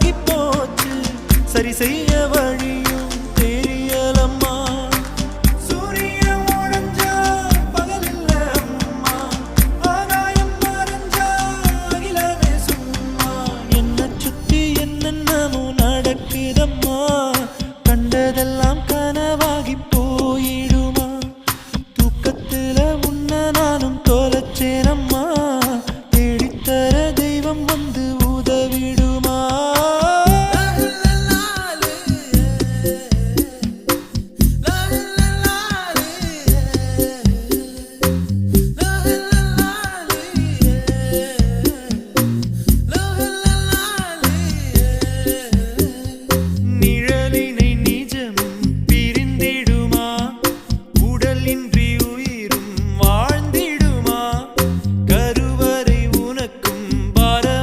கனவாகி போச்சு சரி செய்ய வழியும் தெரியலம்மா சூரியன் உடைஞ்சா பகலில்ல அம்மா ஆகாயம் மறைஞ்சா அகிலமே சும்மா என்ன சுத்தி என்னென்னமோ நடக்குதம்மா கண்டதெல்லாம் கனவாகி போயிடுமா தூக்கத்துல உன்ன நானும் தொலைச்சேனம்மா தேடித்தர தெய்வம் வந்து